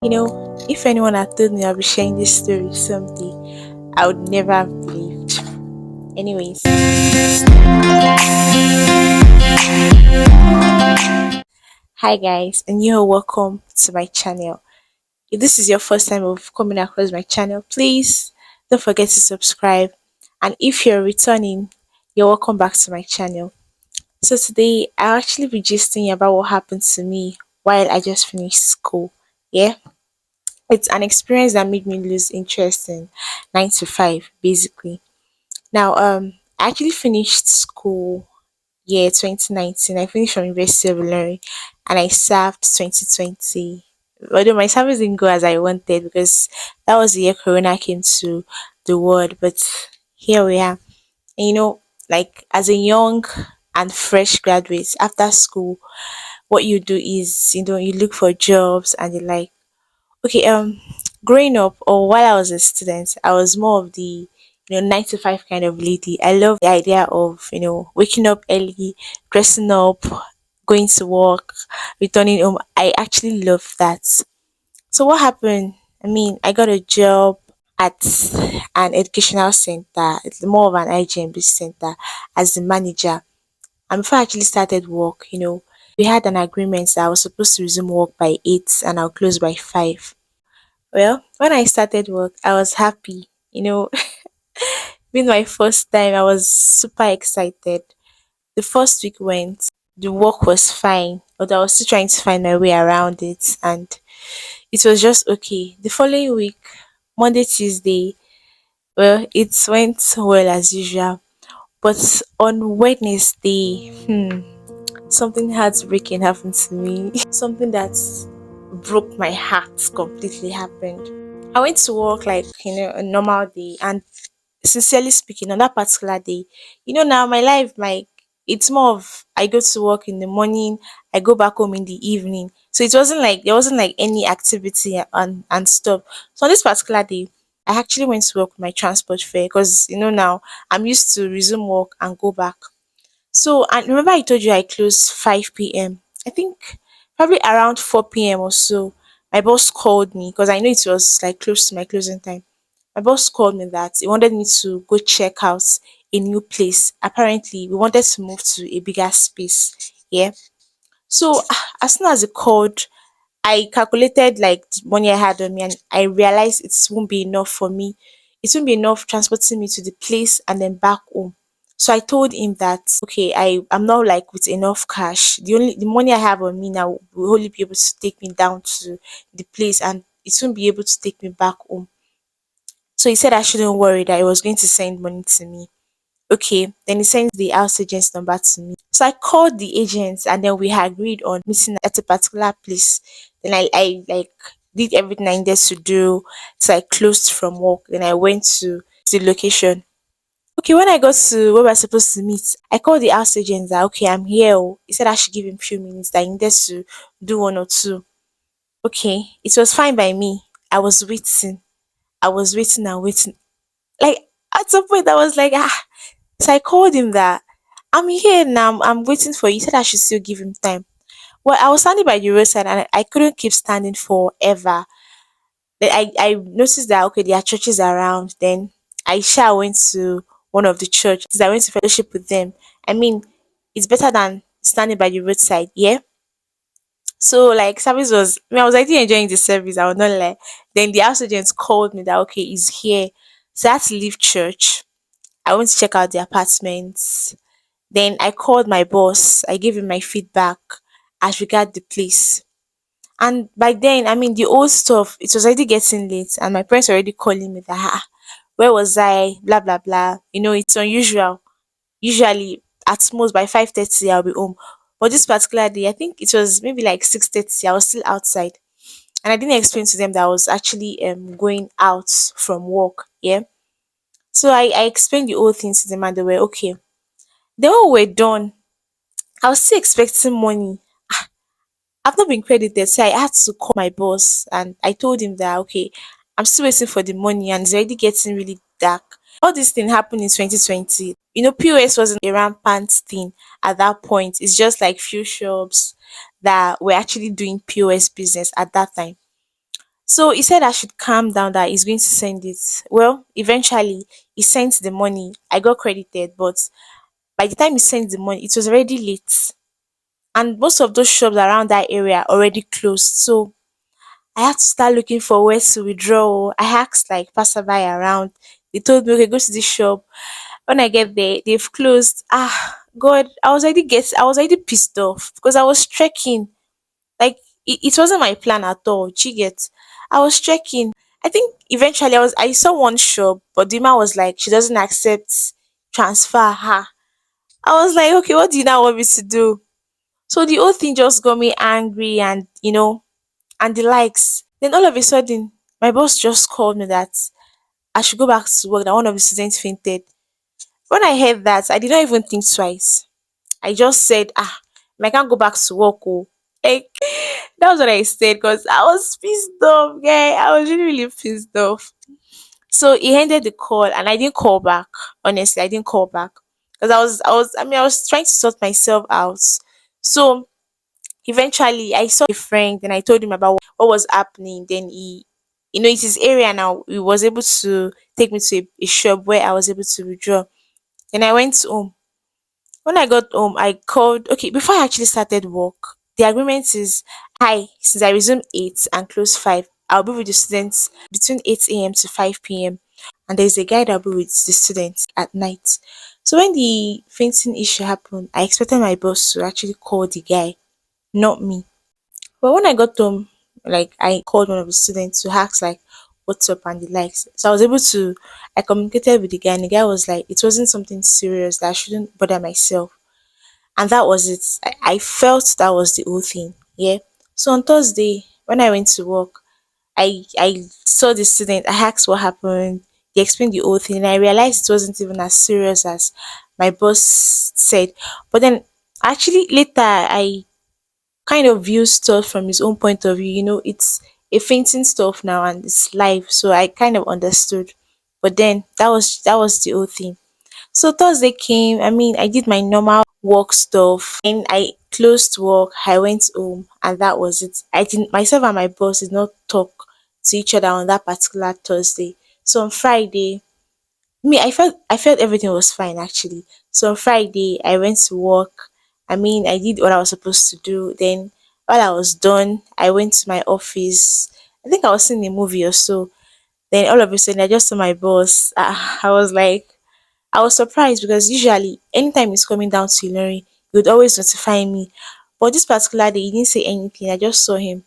If anyone had told me I'll be sharing this story someday, I would never have believed. Anyways, hi guys, and you're welcome to my channel. If this is your first time of coming across my channel, please don't forget to subscribe. And if you're returning, you're welcome back to my channel. So today I'll actually be gisting about what happened to me while I just finished school. Yeah, it's an experience that made me lose interest in 9 to 5 basically. Now, I actually finished school year 2019. I finished from University of Illinois, and I served 2020. Although my service didn't go as I wanted because that was the year Corona came to the world, but here we are. And like as a young and fresh graduate after school, what you do is you look for jobs and you like okay, growing up or while I was a student, I was more of the 9 to 5 kind of lady. I love the idea of waking up early, dressing up, going to work, returning home. I actually love that. So what happened? I mean, I got a job at an educational center. It's more of an IGMB center as the manager. And before I actually started work, we had an agreement that I was supposed to resume work by 8 and I'll close by 5. Well, when I started work, I was happy. Being my first time, I was super excited. The first week went, the work was fine, but I was still trying to find my way around it, and it was just okay. The following week, Monday, Tuesday, well, it went well as usual. But on Wednesday, something heartbreaking happened to me. Something that broke my heart completely happened. I went to work like a normal day, and sincerely speaking, on that particular day, now my life, like it's more of I go to work in the morning, I go back home in the evening. So it wasn't like there wasn't like any activity and stuff. So on this particular day, I actually went to work with my transport fare because now I'm used to resume work and go back. So and remember I told you I closed 5 p.m. I think probably around 4 p.m. or so. My boss called me because I know it was like close to my closing time. My boss called me that he wanted me to go check out a new place. Apparently, we wanted to move to a bigger space. Yeah. So as soon as he called, I calculated like the money I had on me and I realized it won't be enough for me. It won't be enough transporting me to the place and then back home. So I told him that okay, I'm not like with enough cash. The money I have on me now will only be able to take me down to the place and it won't be able to take me back home. So he said I shouldn't worry that he was going to send money to me. Okay, then he sends the house agent's number to me. So I called the agents and then we agreed on meeting at a particular place. Then I like did everything I needed to do. So I closed from work. Then I went to the location. Okay, when I got to where we're supposed to meet, I called the house agent that okay, I'm here. Oh. He said I should give him few minutes that I needed to do one or two. Okay, it was fine by me. I was waiting. I was waiting and waiting. Like at some point I was like, ah. So I called him that I'm here now. I'm waiting for you. He said I should still give him time. Well, I was standing by the roadside and I couldn't keep standing forever. Then I noticed that okay, there are churches around. Then I sure went to one of the churches. I went to fellowship with them. I mean, it's better than standing by the roadside, yeah. So like service was I mean I was actually enjoying the service, I would not lie. Then the house agent called me that okay, he's here. So I had to leave church. I went to check out the apartments. Then I called my boss. I gave him my feedback as regard the place. And by then, I mean the old stuff, it was already getting late and my parents were already calling me that where was I? Blah blah blah. It's unusual. Usually at most by 5:30 I'll be home. But this particular day, I think it was maybe like 6:30, I was still outside. And I didn't explain to them that I was actually going out from work. Yeah. So I explained the whole thing to them and they were okay. Then when we were done, I was still expecting money. I've not been credited, so I had to call my boss and I told him that okay, I'm still waiting for the money and it's already getting really dark. All this thing happened in 2020. POS wasn't a rampant thing at that point. It's just like few shops that were actually doing POS business at that time. So he said I should calm down, that he's going to send it. Well, eventually he sent the money. I got credited, but by the time he sent the money, it was already late. And most of those shops around that area already closed. So I had to start looking for where to withdraw. I asked like passerby around. They told me, okay, go to this shop. When I get there, they've closed. Ah, God, I was already pissed off because I was trekking. Like it wasn't my plan at all. Do you get? I was checking. I think eventually I saw one shop, but the man was like, she doesn't accept transfer. Ha. I was like, okay, what do you now want me to do? So the whole thing just got me angry, and and the likes. Then all of a sudden, my boss just called me that I should go back to work. That one of the students fainted. When I heard that, I did not even think twice. I just said, I can't go back to work. Oh. Like, that was what I said because I was pissed off, guy. I was really, really pissed off. So he ended the call and I didn't call back. Honestly, I didn't call back because I was trying to sort myself out. So eventually I saw a friend and I told him about what was happening. Then it's his area now. He was able to take me to a shop where I was able to withdraw. Then I went home. When I got home, I called. Okay, before I actually started work, the agreement is, hi, since I resume 8 and close 5, I'll be with the students between 8 a.m. to 5 p.m. And there's a guy that'll be with the students at night. So when the fainting issue happened, I expected my boss to actually call the guy, not me. But when I got home, like I called one of the students to ask like what's up and the likes. So I was able to I communicated with the guy and the guy was like it wasn't something serious that I shouldn't bother myself. And that was it. I felt that was the whole thing. Yeah. So on Thursday, when I went to work, I saw the student, I asked what happened, they explained the whole thing, and I realized it wasn't even as serious as my boss said. But then actually later I kind of views stuff from his own point of view. It's a fainting stuff now and it's live, so I kind of understood. But then that was the whole thing. So Thursday came. I mean, I did my normal work stuff, and I closed work. I went home, and that was it. I didn't myself and my boss did not talk to each other on that particular Thursday. So on Friday, I felt everything was fine actually. So on Friday I went to work. I mean I did what I was supposed to do. Then while I was done, I went to my office. I think I was seeing a movie or so. Then all of a sudden I just saw my boss. I was surprised because usually anytime he's coming down to Ilorin, he would always notify me. But this particular day he didn't say anything. I just saw him.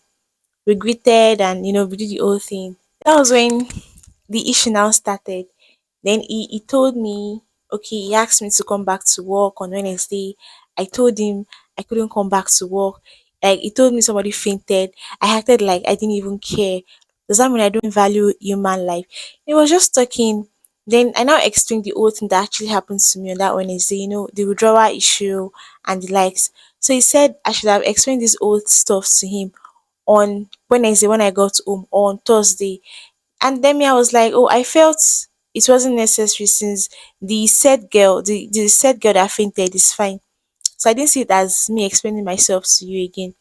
We greeted and we did the whole thing. That was when the issue now started. Then he told me, okay, he asked me to come back to work on Wednesday. I told him I couldn't come back to work. Like he told me somebody fainted. I acted like I didn't even care. Does that mean I don't value human life? He was just talking. Then I now explained the whole thing that actually happened to me on that Wednesday, the withdrawal issue and the likes. So he said I should have explained this old stuff to him on Wednesday when I got home or on Thursday. And then me, I was like, oh, I felt it wasn't necessary since the said girl that fainted is fine. So I didn't see it as me explaining myself to you again.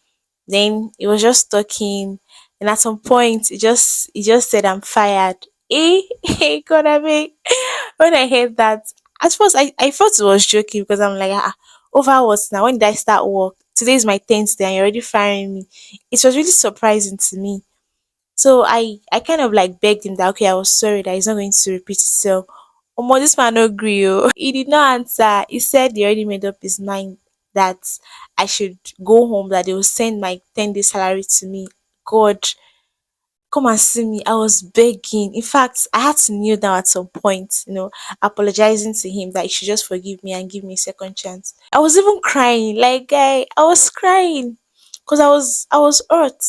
Then it was just talking, and at some point, it just said I'm fired. Hey, God, I mean, when I heard that, at first I thought it was joking because I'm like, over what now? When did I start work? Today is my 10th day, and you're already firing me. It was really surprising to me. So I kind of like begged him that okay, I was sorry that it's not going to repeat itself. Omo, this man no gree oh. He did not answer. He said he already made up his mind that I should go home, that they will send my 10-day salary to me. God, come and see me. I was begging. In fact, I had to kneel down at some point, apologizing to him that he should just forgive me and give me a second chance. I was even crying. Like I was crying because I was hurt.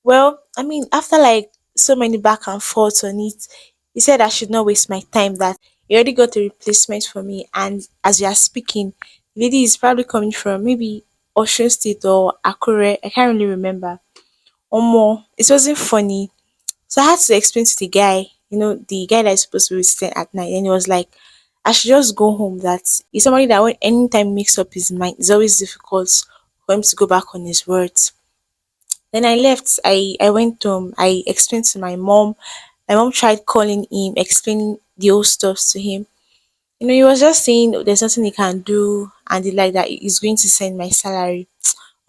Well, I mean, after like so many back and forth on it, he said I should not waste my time, that he already got a replacement for me. And as we are speaking, the lady is probably coming from maybe Ocean State or Akure. I can't really remember. Or more. It wasn't funny. So I had to explain to the guy, the guy that is supposed to be visiting at night. And he was like, I should just go home. That he's somebody that when anytime makes up his mind, it's always difficult for him to go back on his words. Then I left. I went home. I explained to my mom. My mom tried calling him, explaining the whole stuff to him. He was just saying there's nothing he can do and the like that he's going to send my salary.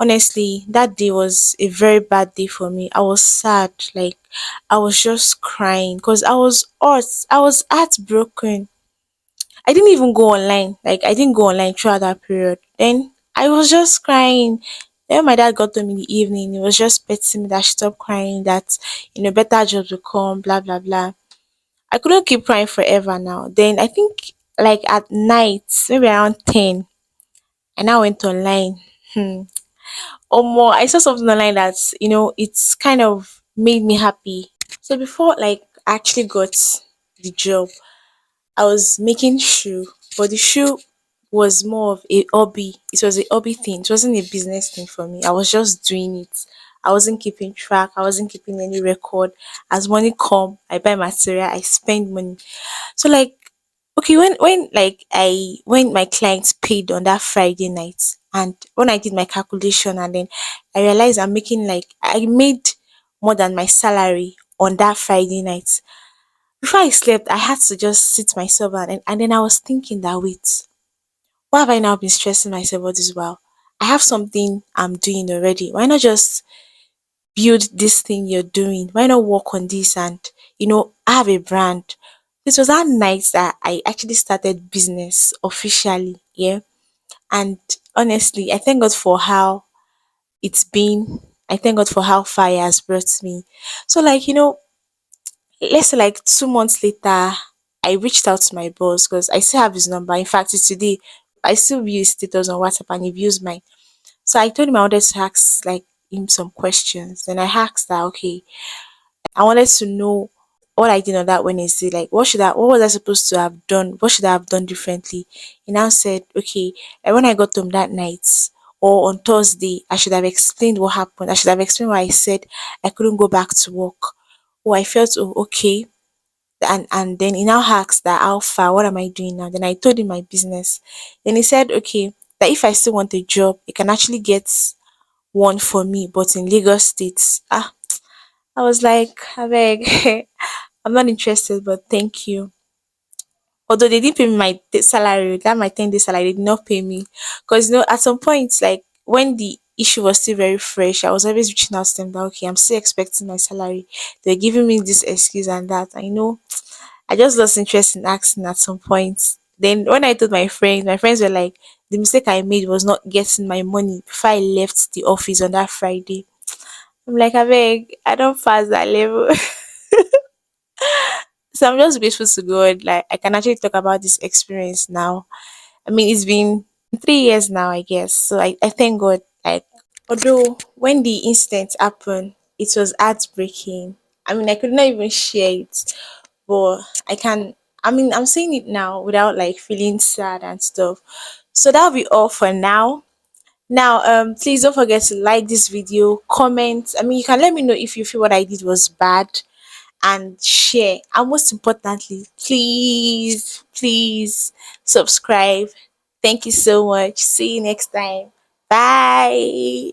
Honestly, that day was a very bad day for me. I was sad, like I was just crying because I was heartbroken. I didn't even go online. Like I didn't go online throughout that period. Then I was just crying. Then my dad got home in the evening. He was just petting me that I should stop crying, that better jobs will come, blah blah blah. I couldn't keep crying forever now. Then I think like at night, maybe around 10, I now went online. Hmm. Or more, I saw something online that, it's kind of made me happy. So before like I actually got the job, I was making shoe, but the shoe was more of a hobby. It was a hobby thing. It wasn't a business thing for me. I was just doing it. I wasn't keeping track. I wasn't keeping any record. As money come, I buy material. I spend money. So like, okay, when my clients paid on that Friday night, and when I did my calculation, and then I realized I made more than my salary on that Friday night. Before I slept, I had to just sit myself and then I was thinking that wait, why have I now been stressing myself all this while? I have something I'm doing already. Why not just build this thing you're doing? Why not work on this and have a brand? This was that night that I actually started business officially. Yeah. And honestly, I thank God for how it's been. I thank God for how far it has brought me. So like, let's say like 2 months later, I reached out to my boss because I still have his number. In fact, it's today. I still view his status on WhatsApp and he views mine. So I told him I wanted to ask like him some questions. Then I asked that okay, I wanted to know what I did on that Wednesday. Like what was I supposed to have done? What should I have done differently? He now said, okay, like when I got home that night or on Thursday, I should have explained what happened. I should have explained why I said I couldn't go back to work. Oh, I felt okay. And then he now asked that how far, what am I doing now? Then I told him my business. Then he said, okay, that if I still want a job, he can actually get one for me, but in Lagos State. I was like, I beg, I'm not interested, but thank you. Although they didn't pay me my salary, that my 10 day salary, they did not pay me. Because, at some point, like when the issue was still very fresh, I was always reaching out to them that, okay, I'm still expecting my salary. They're giving me this excuse and that. I know I just lost interest in asking at some point. Then when I told my friends were like, the mistake I made was not getting my money before I left the office on that Friday. I'm like, I beg, I don't pass that level. So I'm just grateful to God. Like I can actually talk about this experience now. I mean, it's been 3 years now, I guess. So I thank God. Like, although when the incident happened, it was heartbreaking. I mean, I could not even share it, but I can. I mean, I'm saying it now without like feeling sad and stuff. So that'll be all for now. Now, please don't forget to like this video, comment. I mean, you can let me know if you feel what I did was bad and share. And most importantly, please subscribe. Thank you so much. See you next time. Bye.